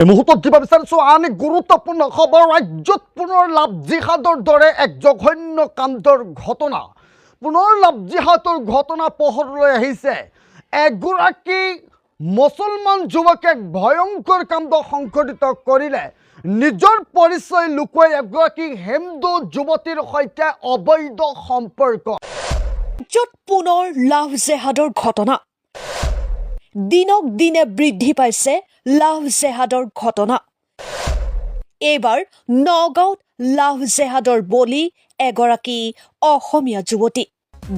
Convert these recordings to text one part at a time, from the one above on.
এই মুহূৰ্তত দিব বিচাৰিছো আন এক গুৰুত্বপূৰ্ণ খবৰ। ৰাজ্যত পুনৰ লাভ জিহাদৰ দৰে এক জঘন্য কাণ্ডৰ ঘটনা পোহৰলৈ আহিছে। এগৰাকী মুছলমান যুৱকে এক ভয়ংকৰ কাণ্ড সংঘটিত কৰিলে। নিজৰ পৰিচয় লুকুৱাই এগৰাকী হিন্দু যুৱতীৰ সৈতে অবৈধ সম্পৰ্ক। ৰাজ্যত পুনৰ লাভ জেহাদৰ ঘটনা। দিনক দিনে বৃদ্ধি পাইছে লাভ জেহাদৰ ঘটনা। এইবাৰ নগাঁৱত লাভ জেহাদৰ বলি এগৰাকী অসমীয়া যুৱতী।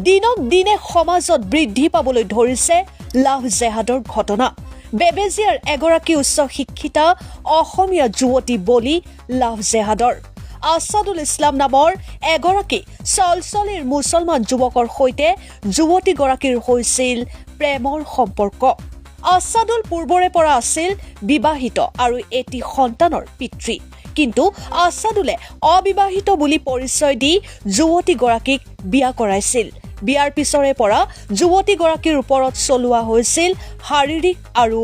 দিনক দিনে সমাজত বৃদ্ধি পাবলৈ ধৰিছে লাভ জেহাদৰ ঘটনা। বেবেজিয়াৰ এগৰাকী উচ্চ শিক্ষিতা অসমীয়া যুৱতী বলি লাভ জেহাদৰ। আছাদুল ইছলাম নামৰ এগৰাকী চলচলীৰ মুছলমান যুৱকৰ সৈতে যুৱতীগৰাকীৰ হৈছিল প্ৰেমৰ সম্পৰ্ক। আছাদুল পূৰ্বৰে পৰা আছিল বিবাহিত আৰু এটি সন্তানৰ পিতৃ। কিন্তু আছাদুলে অবিবাহিত বুলি পৰিচয় দি যুৱতীগৰাকীক বিয়া কৰাইছিল। বিয়াৰ পিছৰে পৰা যুৱতীগৰাকীৰ ওপৰত চলোৱা হৈছিল শাৰীৰিক আৰু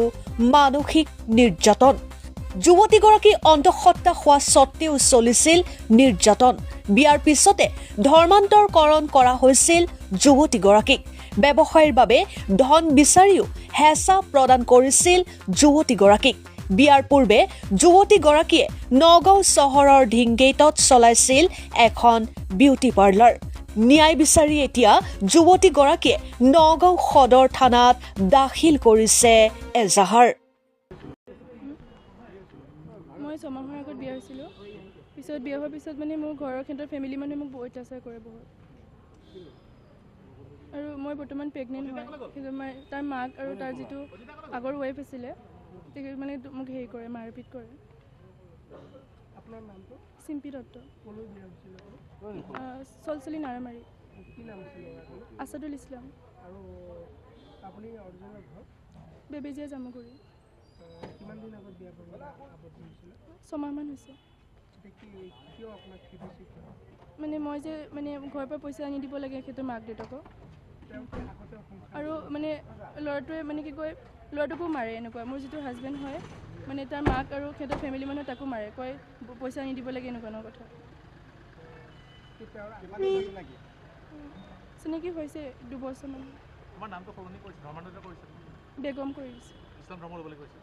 মানসিক নিৰ্যাতন। যুৱতীগৰাকী অন্তঃসত্ত্বা হোৱা স্বত্তেও চলিছিল নিৰ্যাতন। বিয়াৰ পিছতে ধৰ্মান্তৰকৰণ কৰা হৈছিল যুৱতীগৰাকীক। ব্যৱসায়ৰ বাবে ধন বিচাৰিও হেঁচা প্ৰদান কৰিছিল যুৱতীগৰাকীক। বিয়াৰ পূৰ্বে যুৱতীগৰাকীয়ে নগাঁও চহৰৰ ঢিংগেটত চলাইছিল এখন বিউটি পাৰ্লাৰ। ন্যায় বিচাৰি এতিয়া যুৱতীগৰাকীয়ে নগাঁও সদৰ থানাত দাখিল কৰিছে এজাহাৰ। মই ছমাহৰ আগত বিয়া হৈছিলোঁ। পিছত বিয়া হোৱাৰ পিছত মানে মোৰ ঘৰৰ ক্ষেত্ৰত ফেমিলি মানুহে মোক বহুত অত্যাচাৰ কৰে বহুত। আৰু মই বৰ্তমান প্ৰেগনেণ্ট হয়। কিন্তু তাৰ মাক আৰু তাৰ যিটো আগৰ ৱাইফ আছিলে তেখেত মানে মোক হেৰি কৰে, মাৰপিট কৰে। আপোনাৰ নামটো? চিম্পী দত্ত। চলচলি নাৰামাৰী। কি নাম আছিল? আছাদুল ইছলাম। আৰু আপুনি অৰিজিনেল ঘৰ? বেবেজিয়া জামুগুৰি। কিমান দিন আগত বিয়া কৰিবলৈ আবদ্ধ হৈছিলে? 6 মাহমান হৈছে। কিয় আপোনাক খেদিছে? মানে মই যে ঘৰৰ পৰা পইচা আনি দিব লাগে সিহঁতৰ মাক দেউতাকক। আৰু মানে ল'ৰাটোৱে কি কয়, ল'ৰাটোকো মাৰে এনেকুৱা। মোৰ যিটো হাজবেণ্ড হয় তাৰ মাক আৰু সিহঁতৰ ফেমিলি মানুহে তাকো মাৰে, কয় পইচা আনি দিব লাগে এনেকুৱা কথা। চিনাকি হৈছে 2 বছৰমান। তোমাৰ নামটো সলনি কৰিছে, ধৰ্মান্তৰিত কৰিছে। বেগম কৰি দিছে। ইছলাম ধৰ্ম ল'বলৈ কৈছে।